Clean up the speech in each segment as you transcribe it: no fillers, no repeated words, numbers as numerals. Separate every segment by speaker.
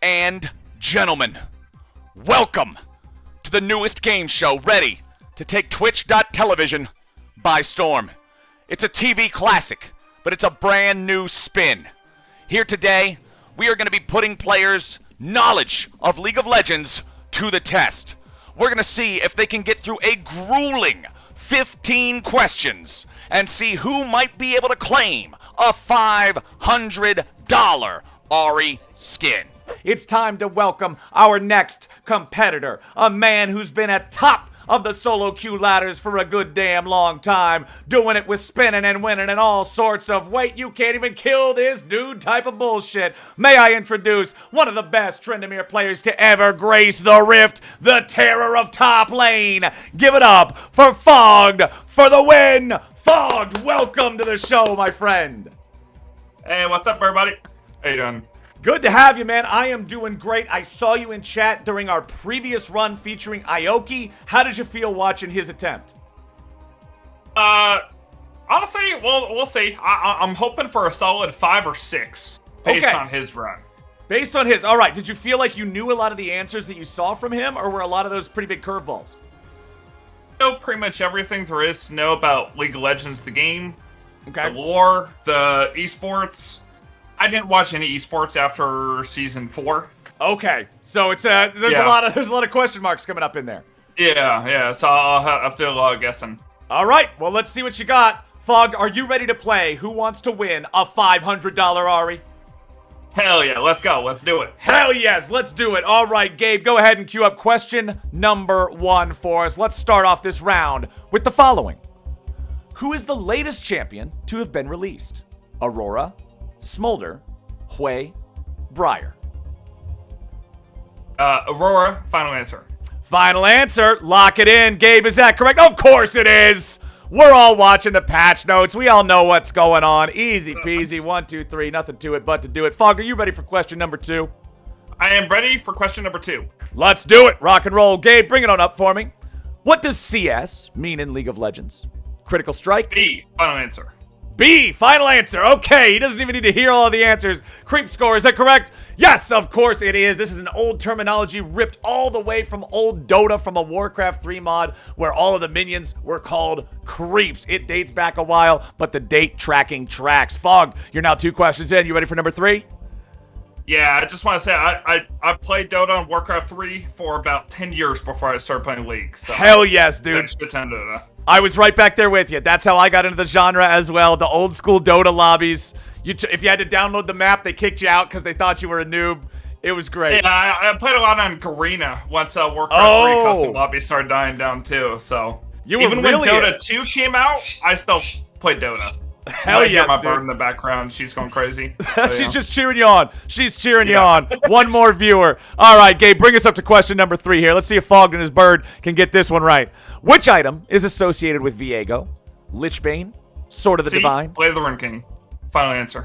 Speaker 1: and gentlemen, welcome to the newest game show ready to take Twitch.television by storm. It's a TV classic, but it's a brand new spin. Here today, we are going to be putting players' knowledge of League of Legends to the test. We're going to see if they can get through a grueling 15 questions and see who might be able to claim a $500 Ari skin.
Speaker 2: It's time to welcome our next competitor, a man who's been at top of the solo queue ladders for a good damn long time, doing it with spinning and winning and all sorts of wait, you can't even kill this dude type of bullshit. May I introduce one of the best Trendemir players to ever grace the Rift, the terror of top lane. Give it up for Fogged for the win. Fogged, welcome to the show, my friend.
Speaker 3: Hey, what's up, everybody? How you doing?
Speaker 2: Good to have you, man. I am doing great. I saw you in chat during our previous run featuring Aoki. How did you feel watching his attempt?
Speaker 3: Honestly, we'll see. I'm hoping for a solid 5 or 6 based on his run.
Speaker 2: Based on his, all right. Did you feel like you knew a lot of the answers that you saw from him, or were a lot of those pretty big curveballs?
Speaker 3: I know pretty much everything there is to know about League of Legends, the game,
Speaker 2: Okay.
Speaker 3: the lore, the esports. I didn't watch any esports after season 4.
Speaker 2: Okay, so it's there's a lot of question marks coming up in there.
Speaker 3: Yeah. So I'll have to do a lot of guessing.
Speaker 2: All right, well let's see what you got. Fogged, are you ready to play? Who wants to win a $500 Ari?
Speaker 3: Hell yeah, let's go. Let's do it.
Speaker 2: Hell yes, let's do it. All right, Gabe, go ahead and queue up question number 1 for us. Let's start off this round with the following. Who is the latest champion to have been released? Aurora, Smolder, Hui, Briar.
Speaker 3: Aurora, final answer.
Speaker 2: Final answer. Lock it in. Gabe, is that correct? Of course it is. We're all watching the patch notes. We all know what's going on. Easy peasy. 1, 2, 3. Nothing to it but to do it. Fog, are you ready for question number 2?
Speaker 3: I am ready for question number 2.
Speaker 2: Let's do it. Rock and roll. Gabe, bring it on up for me. What does CS mean in League of Legends? Critical strike?
Speaker 3: B, final answer.
Speaker 2: B, final answer. Okay, he doesn't even need to hear all of the answers. Creep score, is that correct? Yes, of course it is. This is an old terminology ripped all the way from old Dota from a Warcraft 3 mod where all of the minions were called creeps. It dates back a while, but the date tracking tracks. Fog, you're now 2 questions in. You ready for number 3?
Speaker 3: Yeah, I just want to say I played Dota and Warcraft 3 for about 10 years before I started playing League. So
Speaker 2: hell yes, dude.
Speaker 3: Dota.
Speaker 2: I was right back there with you. That's how I got into the genre as well. The old school Dota lobbies. If you had to download the map, they kicked you out because they thought you were a noob. It was great.
Speaker 3: Yeah, I played a lot on Garena once Warcraft 3 custom lobbies started dying down too. So even when Dota 2 came out, I still played Dota.
Speaker 2: Hell yes,
Speaker 3: my
Speaker 2: dude.
Speaker 3: bird in the background. She's going crazy.
Speaker 2: She's just cheering you on. She's cheering you on. One more viewer. All right, Gabe, bring us up to question number 3 here. Let's see if Fogged and his bird can get this one right. Which item is associated with Viego, Lichbane, Sword of the Divine?
Speaker 3: Blade of the Ruin King. Final answer.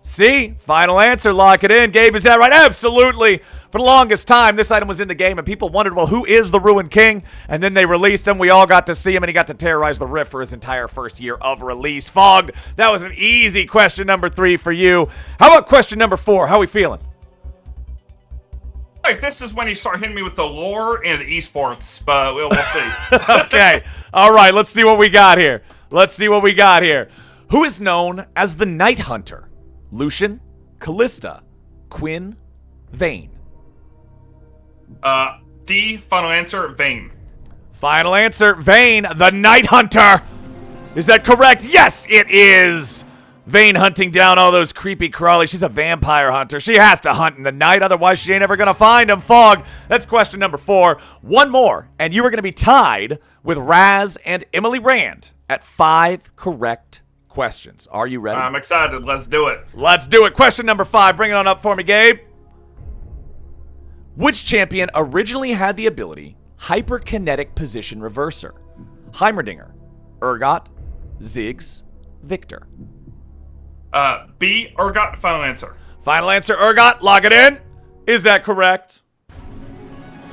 Speaker 2: C, final answer. Lock it in. Gabe, is that right? Absolutely. For the longest time, this item was in the game, and people wondered, well, who is the Ruin King? And then they released him. We all got to see him, and he got to terrorize the Rift for his entire first year of release. Fogged, that was an easy question number 3 for you. How about question number 4? How are we feeling?
Speaker 3: Like, this is when you start hitting me with the lore and the esports, but we'll see.
Speaker 2: Okay. All right, let's see what we got here. Who is known as the Night Hunter? Lucian, Callista, Quinn, Vayne.
Speaker 3: D, final answer, Vayne.
Speaker 2: Final answer, Vayne, the Night Hunter. Is that correct? Yes, it is. Vayne hunting down all those creepy crawlies. She's a vampire hunter. She has to hunt in the night, otherwise she ain't ever gonna find him. Fog, that's question number 4. One more, and you are gonna be tied with Raz and Emily Rand at 5 correct questions. Are you ready?
Speaker 3: I'm excited. Let's do it.
Speaker 2: Let's do it. Question number 5. Bring it on up for me, Gabe. Which champion originally had the ability Hyperkinetic Position Reverser? Heimerdinger, Urgot, Ziggs, Victor.
Speaker 3: B, Urgot, final answer.
Speaker 2: Final answer, Urgot. Lock it in. Is that correct?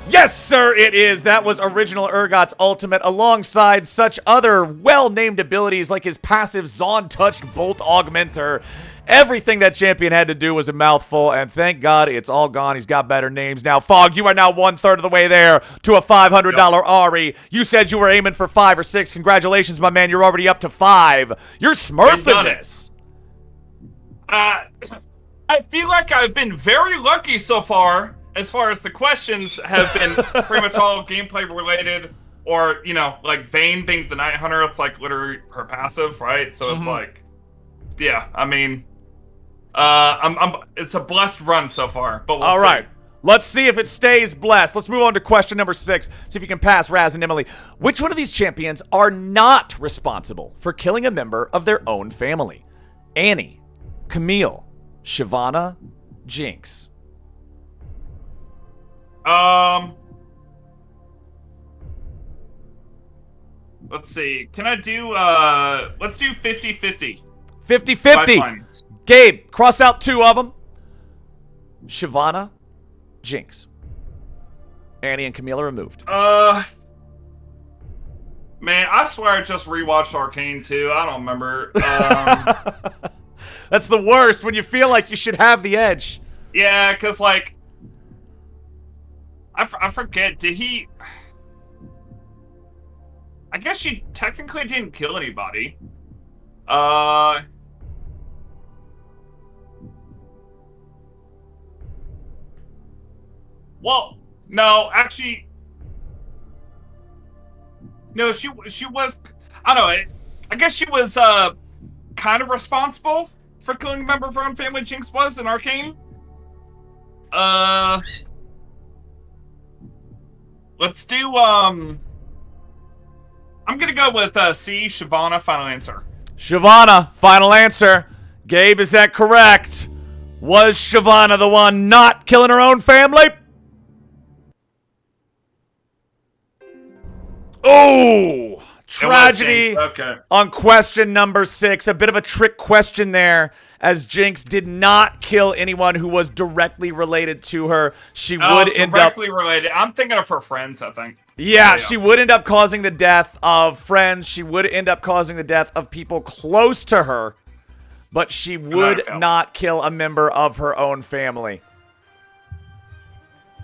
Speaker 2: Yes, sir, it is. That was original Urgot's ultimate alongside such other well-named abilities like his passive Zon-touched Bolt Augmenter. Everything that champion had to do was a mouthful, and thank God it's all gone. He's got better names now. Fog, you are now 1/3 of the way there to a $500 Ari. You said you were aiming for 5 or 6. Congratulations, my man. You're already up to 5. You're smurfing this.
Speaker 3: I feel like I've been very lucky so far as the questions have been pretty much all gameplay related, or, you know, like Vayne being the Night Hunter, it's like literally her passive, right? So it's like, yeah, I mean, it's a blessed run so far, but we'll see.
Speaker 2: Let's see if it stays blessed. Let's move on to question number 6. See if you can pass Raz and Emily. Which one of these champions are not responsible for killing a member of their own family? Annie, Camille, Shyvana, Jinx.
Speaker 3: Let's see. Can I do, let's do 50-50.
Speaker 2: 50-50. Gabe, cross out 2 of them. Shyvana, Jinx. Annie and Camille are removed.
Speaker 3: Man, I swear I just rewatched Arcane too. I don't remember.
Speaker 2: That's the worst, when you feel like you should have the edge.
Speaker 3: Yeah, because, like, I forget, did he... I guess she technically didn't kill anybody. Well, no, actually... No, she was... I don't know, I guess she was, kind of responsible for killing a member of her own family. Jinx was in Arcane. Let's do, I'm gonna go with, C, Shyvana, final answer.
Speaker 2: Shyvana, final answer. Gabe, is that correct? Was Shyvana the one not killing her own family? Oh! Tragedy on question number 6. A bit of a trick question there, as Jinx did not kill anyone who was directly related to her. She would end up...
Speaker 3: directly related. I'm thinking of her friends, I think.
Speaker 2: Yeah, she would end up causing the death of friends. She would end up causing the death of people close to her. But she would not kill a member of her own family.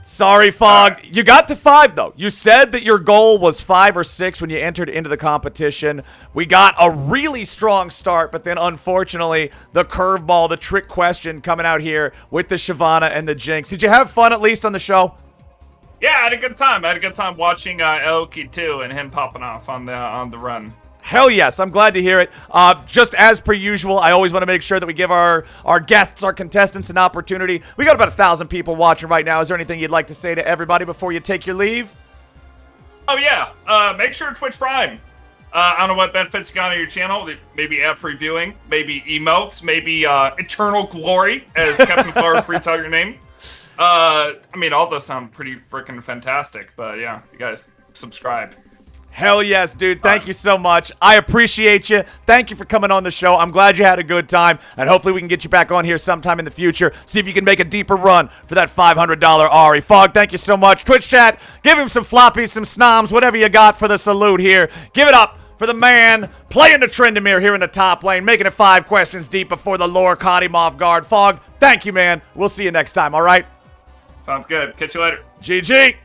Speaker 2: Sorry, Fog. You got to 5, though. You said that your goal was 5 or 6 when you entered into the competition. We got a really strong start, but then, unfortunately, the curveball, the trick question coming out here with the Shyvana and the Jinx. Did you have fun, at least, on the show?
Speaker 3: Yeah, I had a good time. I had a good time watching Aoki, too, and him popping off on the run.
Speaker 2: Hell yes, I'm glad to hear it. Just as per usual, I always want to make sure that we give our guests, our contestants, an opportunity. We got about 1,000 people watching right now. Is there anything you'd like to say to everybody before you take your leave?
Speaker 3: Oh, yeah. Make sure Twitch Prime. I don't know what benefits you got on your channel. Maybe ad-free viewing, maybe emotes, maybe eternal glory, as Captainflowers retell your name. I mean, all those sound pretty freaking fantastic, but yeah, you guys subscribe.
Speaker 2: Hell yes, dude. Thank you so much. I appreciate you. Thank you for coming on the show. I'm glad you had a good time, and hopefully we can get you back on here sometime in the future. See if you can make a deeper run for that $500 Ari. Fog, thank you so much. Twitch chat, give him some floppies, some snoms, whatever you got for the salute here. Give it up for the man playing the Trendemir here in the top lane, making it 5 questions deep before the lore caught him off guard. Fog, thank you, man. We'll see you next time, all right?
Speaker 3: Sounds good. Catch you later.
Speaker 2: GG.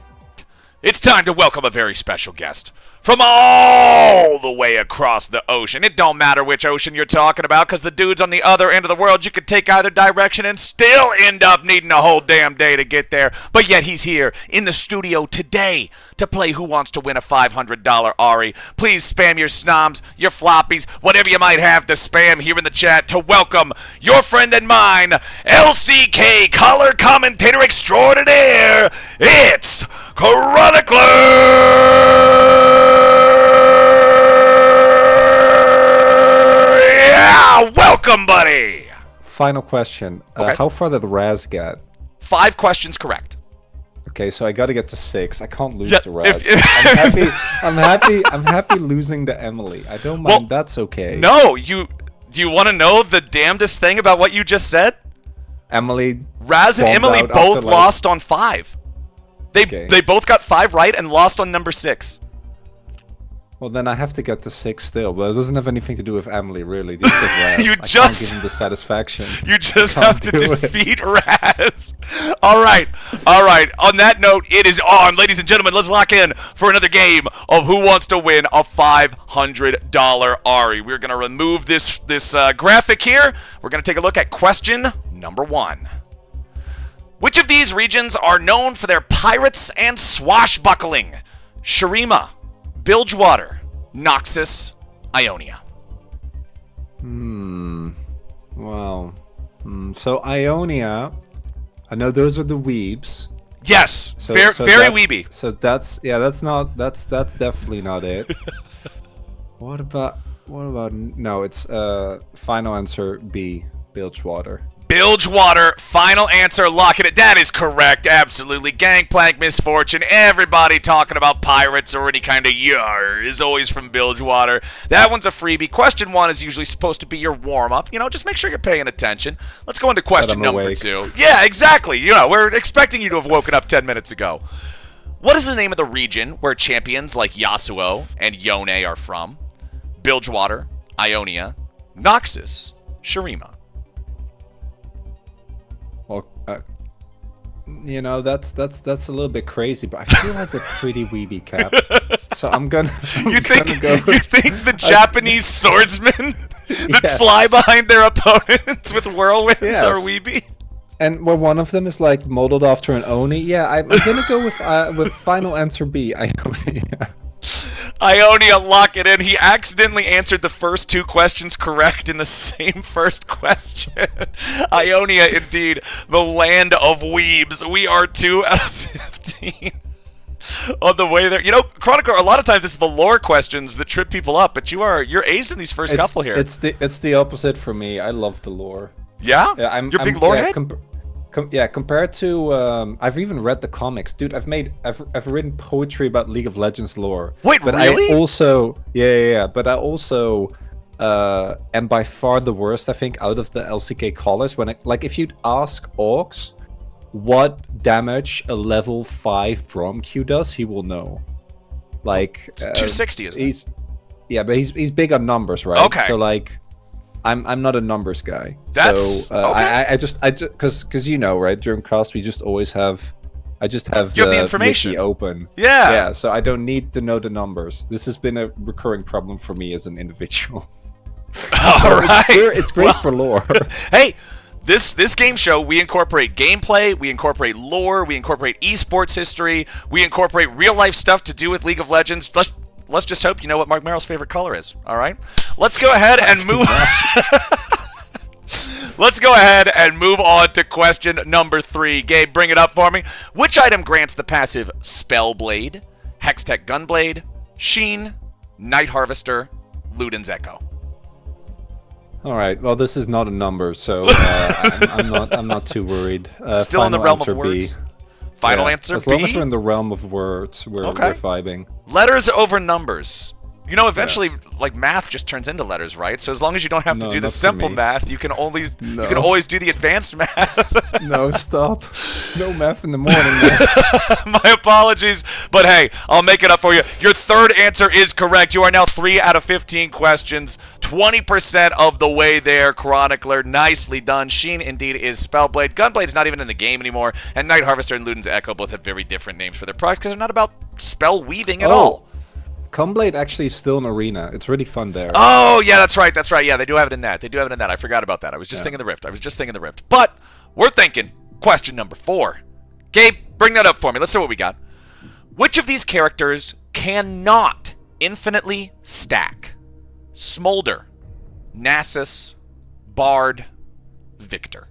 Speaker 1: It's time to welcome a very special guest from all the way across the ocean. It don't matter which ocean you're talking about, because the dude's on the other end of the world. You could take either direction and still end up needing a whole damn day to get there. But yet he's here in the studio today to play Who Wants to Win a $500 Ari. Please spam your snoms, your floppies, whatever you might have to spam here in the chat to welcome your friend and mine, LCK color commentator extraordinaire. It's Chronicler! Yeah, welcome, buddy.
Speaker 4: Final question.
Speaker 1: Okay.
Speaker 4: How far did Raz get?
Speaker 1: 5 questions correct.
Speaker 4: Okay, so I got to get to 6. I can't lose
Speaker 1: Yeah,
Speaker 4: to Raz. I'm happy losing to Emily. I don't mind.
Speaker 1: Well,
Speaker 4: that's okay.
Speaker 1: No, do you want to know the damnedest thing about what you just said?
Speaker 4: Emily.
Speaker 1: Raz and
Speaker 4: bombed
Speaker 1: Emily
Speaker 4: out
Speaker 1: both
Speaker 4: after,
Speaker 1: lost on 5. They both got 5 right and lost on number 6.
Speaker 4: Well, then I have to get the 6 still, but it doesn't have anything to do with Emily, really. These are Raz.
Speaker 1: You
Speaker 4: I can't
Speaker 1: just-
Speaker 4: give him the satisfaction.
Speaker 1: You just
Speaker 4: Can't
Speaker 1: have to
Speaker 4: do it.
Speaker 1: defeat Raz. All right. On that note, it is on. Ladies and gentlemen, let's lock in for another game of Who Wants to Win a $500 Ari. We're going to remove this graphic here. We're going to take a look at question number 1. Which of these regions are known for their pirates and swashbuckling? Shurima, Bilgewater, Noxus, Ionia.
Speaker 4: Well, so Ionia, I know those are the weebs.
Speaker 1: Yes,
Speaker 4: So,
Speaker 1: very
Speaker 4: that's-
Speaker 1: weeby.
Speaker 4: So that's definitely not it. What about no? It's final answer B, Bilgewater.
Speaker 1: Bilgewater, final answer, locking it. That is correct, absolutely. Gangplank, Misfortune, everybody talking about pirates or any kind of yar is always from Bilgewater. That one's a freebie. Question 1 is usually supposed to be your warm-up. Just make sure you're paying attention. Let's go into question
Speaker 4: I'm
Speaker 1: number
Speaker 4: awake.
Speaker 1: 2. Yeah, exactly. We're expecting you to have woken up 10 minutes ago. What is the name of the region where champions like Yasuo and Yone are from? Bilgewater, Ionia, Noxus, Shurima.
Speaker 4: Well, that's a little bit crazy, but I feel like they're pretty weeby, Cap. So I'm gonna.
Speaker 1: You think
Speaker 4: go
Speaker 1: the Japanese swordsmen that
Speaker 4: Yes.
Speaker 1: fly behind their opponents with whirlwinds
Speaker 4: Yes.
Speaker 1: are weeby?
Speaker 4: And well, one of them is like modeled after an Oni. Yeah, I'm gonna go with final answer B, Ionia.
Speaker 1: Ionia, lock it in. He accidentally answered the first 2 questions correct in the same first question. Ionia, indeed, the land of weebs. We are 2 out of 15 on the way there. Chronicler, a lot of times it's the lore questions that trip people up, but you're acing these first couple here.
Speaker 4: It's the opposite for me. I love the lore.
Speaker 1: Yeah?
Speaker 4: Yeah,
Speaker 1: You're a big lore head?
Speaker 4: Compared to I've even read the comics, dude. I've written poetry about League of Legends lore.
Speaker 1: Wait,
Speaker 4: but
Speaker 1: really?
Speaker 4: I also but I also am by far the worst, I think, out of the LCK callers. If you'd ask Orcs what damage a level 5 Brom Q does, he will know.
Speaker 1: It's 260, isn't it?
Speaker 4: But he's big on numbers, right?
Speaker 1: Okay.
Speaker 4: So I'm not a numbers guy.
Speaker 1: That's okay.
Speaker 4: I just because right, during class we just always have I just have
Speaker 1: You have the information
Speaker 4: wiki open.
Speaker 1: Yeah.
Speaker 4: So I don't need to know the numbers. This has been a recurring problem for me as an individual.
Speaker 1: All right.
Speaker 4: It's great for lore.
Speaker 1: Hey, this game show, we incorporate gameplay, we incorporate lore, we incorporate esports history, we incorporate real life stuff to do with League of Legends. Let's just hope you know what Mark Merrill's favorite color is. All right, let's go ahead and move. Let's go ahead and move on to question number 3. Gabe, bring it up for me. Which item grants the passive Spellblade, Hextech Gunblade, Sheen, Night Harvester, Luden's Echo?
Speaker 4: All right. Well, this is not a number, so I'm not too worried.
Speaker 1: Still in the
Speaker 4: Final
Speaker 1: realm of
Speaker 4: answer B.
Speaker 1: words. Final
Speaker 4: Yeah,
Speaker 1: answer
Speaker 4: as
Speaker 1: B.
Speaker 4: long as we're in the realm of words, we're vibing.
Speaker 1: Letters over numbers. Eventually, math just turns into letters, right? So as long as you don't have to
Speaker 4: No,
Speaker 1: do the
Speaker 4: not for
Speaker 1: simple
Speaker 4: me.
Speaker 1: math, you can always
Speaker 4: No.
Speaker 1: always do the advanced math.
Speaker 4: No, stop. No math in the morning, man.
Speaker 1: My apologies, but hey, I'll make it up for you. Your third answer is correct. You are now 3 out of 15 questions, 20% of the way there. Chronicler, nicely done. Sheen indeed is Spellblade. Gunblade's not even in the game anymore, and Night Harvester and Luden's Echo both have very different names for their products because they're not about spell weaving at all.
Speaker 4: Cumblade actually is still an arena. It's really fun there.
Speaker 1: Oh, yeah, that's right. That's right. Yeah, they do have it in that. I forgot about that. I was just thinking the Rift. But we're thinking question number 4. Gabe, bring that up for me. Let's see what we got. Which of these characters cannot infinitely stack? Smolder, Nasus, Bard, Victor.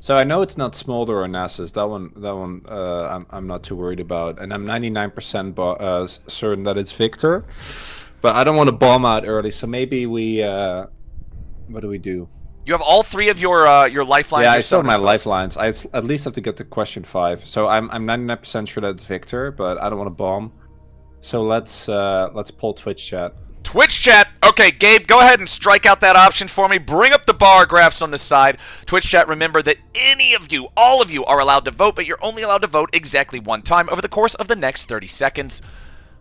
Speaker 4: So I know it's not Smolder or Nasus. That one, I'm not too worried about, and I'm 99% certain that it's Victor. But I don't want to bomb out early, so maybe we. What do we do?
Speaker 1: You have all 3 of your lifelines.
Speaker 4: Yeah,
Speaker 1: or
Speaker 4: I still have my
Speaker 1: summoner spells.
Speaker 4: lifelines. I at least have to get to question 5. So I'm 99% sure that it's Victor, but I don't want to bomb. So let's pull Twitch chat.
Speaker 1: Twitch chat. Okay, Gabe, go ahead and strike out that option for me. Bring up the bar graphs on the side. Twitch chat, remember that any of you, all of you, are allowed to vote, but you're only allowed to vote exactly one time over the course of the next 30 seconds.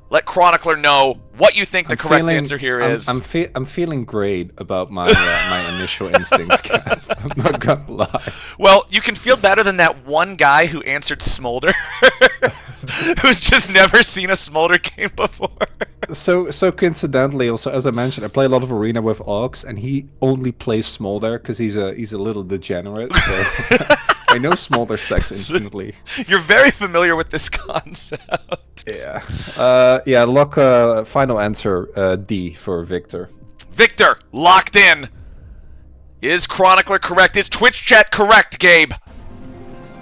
Speaker 1: Let Chronicler know what you think the correct answer here is.
Speaker 4: I'm feeling great about my my initial instincts, Cap. I'm not gonna lie.
Speaker 1: Well, you can feel better than that one guy who answered Smolder, who's just never seen a Smolder game before.
Speaker 4: So coincidentally, also as I mentioned, I play a lot of Arena with Ox, and he only plays Smolder because he's a little degenerate. So I know Smolder stacks infinitely.
Speaker 1: You're very familiar with this concept.
Speaker 4: Yeah. Lock final answer D for Victor.
Speaker 1: Victor, locked in. Is Chronicler correct? Is Twitch chat correct, Gabe?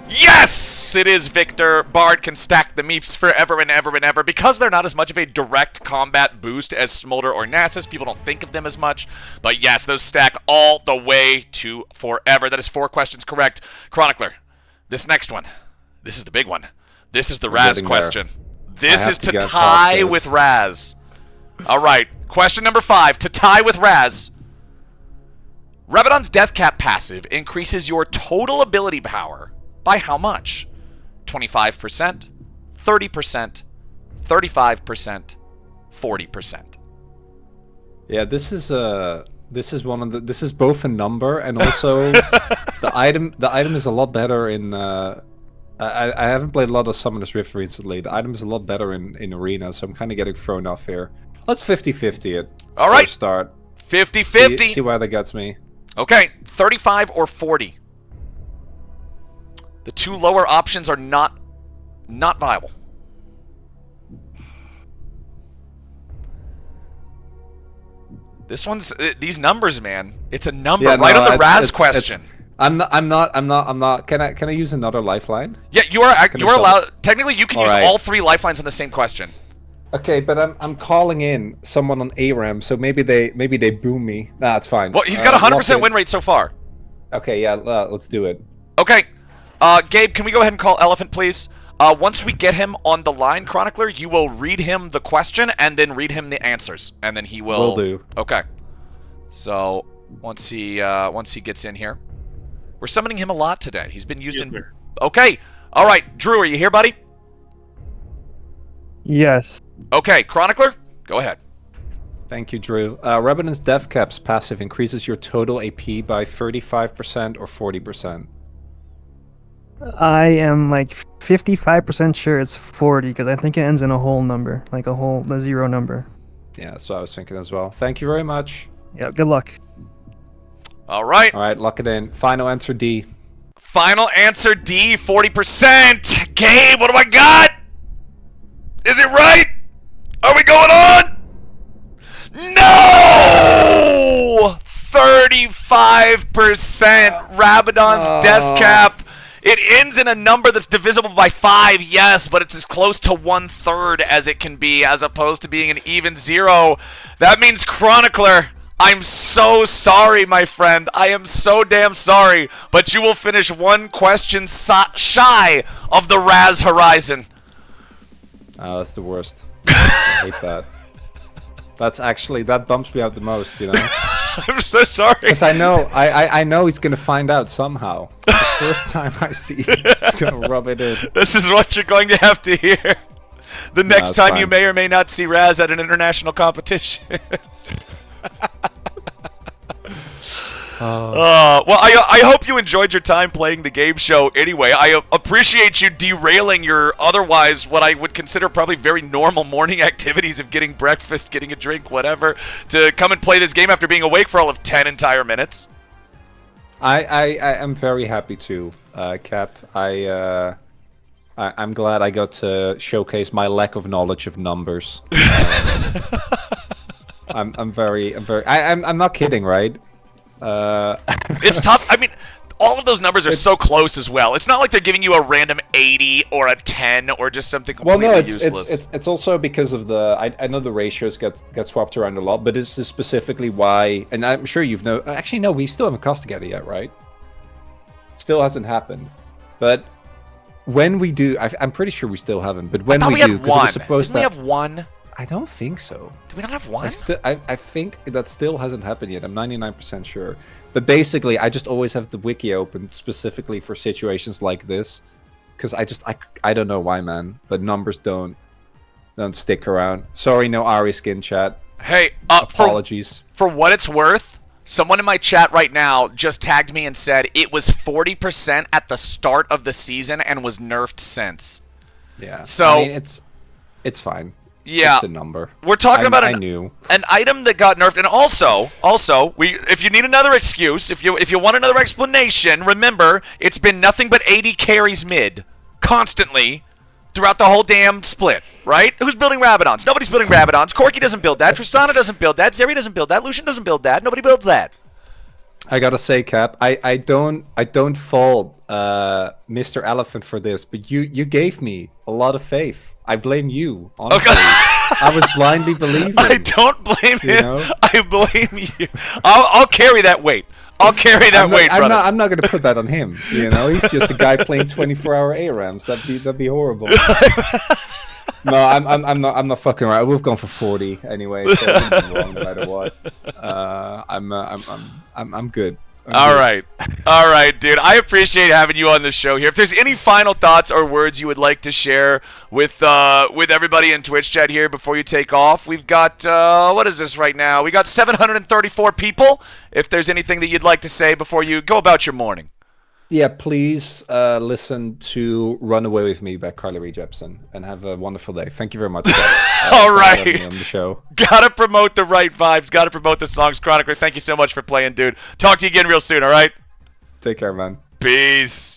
Speaker 1: Yes, it is Victor. Bard can stack the meeps forever and ever and ever. Because they're not as much of a direct combat boost as Smolder or Nasus, people don't think of them as much. But yes, those stack all the way to forever. That is 4 questions correct. Chronicler, this next one, this is the big one. This is the Raz question. This is to tie with Raz. All right, question number 5. To tie with Raz. Rabadon's Death Cap passive increases your total ability power by how much? 25%, 30%, 35%, 40%.
Speaker 4: Yeah, this is one of the. This is both a number and also the item. The item is a lot better in. I haven't played a lot of Summoner's Rift recently. The item is a lot better in Arena, so I'm kind of getting thrown off here. Let's 50-50 it.
Speaker 1: All right.
Speaker 4: Start.
Speaker 1: 50-50.
Speaker 4: See where that gets me.
Speaker 1: Okay, 35 or 40. The 2 lower options are not viable. This one's these numbers, man. It's a number right on the Raz question.
Speaker 4: I'm not. Can I use another lifeline?
Speaker 1: Yeah, you are allowed. Technically, you can use all 3 lifelines on the same question.
Speaker 4: Okay, but I'm calling in someone on ARAM, so maybe they boom me. Nah, it's fine.
Speaker 1: Well, he's got a 100% win rate so far.
Speaker 4: Okay, yeah, let's do it.
Speaker 1: Okay, Gabe, can we go ahead and call Elephant, please? Once we get him on the line, Chronicler, you will read him the question and then read him the answers, and then he will.
Speaker 4: Will do.
Speaker 1: Okay. So once he gets in here, we're summoning him a lot today. He's been used in.
Speaker 3: Sir.
Speaker 1: Okay. All right, Drew, are you here, buddy?
Speaker 5: Yes.
Speaker 1: Okay, Chronicler, go ahead.
Speaker 4: Thank you, Drew. Rabadon's Death Cap's passive increases your total AP by 35% or 40%.
Speaker 5: I am like 55% sure it's 40 because I think it ends in a whole number, like a 0 number.
Speaker 4: Yeah, so I was thinking as well. Thank you very much.
Speaker 5: Yeah, good luck.
Speaker 1: All right.
Speaker 4: All right, lock it in. Final answer D.
Speaker 1: Final answer D, 40%. Gabe, what do I got? Is it right? Are we going on? No! 35% Rabadon's Death Cap. It ends in a number that's divisible by 5, yes, but it's as close to 1/3 as it can be, as opposed to being an even 0. That means, Chronicler, I'm so sorry, my friend. I am so damn sorry, but you will finish 1 question shy of the Raz horizon.
Speaker 4: Oh, that's the worst. I hate that. That bumps me out the most, you know?
Speaker 1: I'm so sorry.
Speaker 4: Because I know he's gonna find out somehow. The first time I see him, he's gonna rub it in.
Speaker 1: This is what you're going to have to hear. The next time you
Speaker 4: fine.
Speaker 1: may or may not see Raz at an international competition. Well, I hope you enjoyed your time playing the game show anyway. I appreciate you derailing your otherwise what I would consider probably very normal morning activities of getting breakfast, getting a drink, whatever, to come and play this game after being awake for all of 10 entire minutes.
Speaker 4: I am very happy to, Cap. I'm glad I got to showcase my lack of knowledge of numbers. I'm not kidding, right?
Speaker 1: It's tough. I mean, all of those numbers are so close as well. It's not like they're giving you a random 80 or a 10 or just something completely useless.
Speaker 4: It's also because of the. I know the ratios get swapped around a lot, but this is specifically why. And I'm sure you've know. Actually, no, we still haven't cast together yet, right? Still hasn't happened. But when we do, I'm pretty sure we still haven't. But when we do, because it was supposed to.
Speaker 1: Didn't we have one?
Speaker 4: I don't think so.
Speaker 1: Do we not have one?
Speaker 4: I think that still hasn't happened yet. I'm 99% sure. But basically, I just always have the wiki open specifically for situations like this. Because I don't know why, man. But numbers don't stick around. Sorry, no Ari skin chat.
Speaker 1: Hey,
Speaker 4: apologies.
Speaker 1: For what it's worth, someone in my chat right now just tagged me and said it was 40% at the start of the season and was nerfed since.
Speaker 4: Yeah.
Speaker 1: So
Speaker 4: I mean, it's fine.
Speaker 1: Yeah,
Speaker 4: it's a number.
Speaker 1: We're talking about
Speaker 4: I knew
Speaker 1: an item that got nerfed, and also, if you need another excuse, if you want another explanation, remember it's been nothing but 80 carries mid constantly throughout the whole damn split, right? Who's building Rabadons? Nobody's building Rabadons. Corki doesn't build that. Tristana doesn't build that. Zeri doesn't build that. Lucian doesn't build that. Nobody builds that.
Speaker 4: I gotta say, Cap, I don't fault Mr. Elephant for this, but you gave me a lot of faith. I blame you, honestly. Okay. I was blindly believing.
Speaker 1: I don't blame him.
Speaker 4: You know?
Speaker 1: I blame you. I'll carry that weight. I'll carry that weight, brother.
Speaker 4: I'm not gonna put that on him. You know, he's just a guy playing 24-hour ARAMs. That'd be horrible. No, I'm not fucking right. We've gone for 40 anyway, so I'm wrong no matter what. I'm good.
Speaker 1: All right, dude. I appreciate having you on the show here. If there's any final thoughts or words you would like to share with everybody in Twitch chat here before you take off, we've got what is this right now? We got 734 people. If there's anything that you'd like to say before you go about your morning.
Speaker 4: Yeah, please listen to "Run Away with Me" by Carly Rae Jepsen, and have a wonderful day. Thank you very much.
Speaker 1: All right,
Speaker 4: for having me on the show.
Speaker 1: Gotta promote the right vibes. Gotta promote the songs. Chronicler, thank you so much for playing, dude. Talk to you again real soon. All right.
Speaker 4: Take care, man.
Speaker 1: Peace.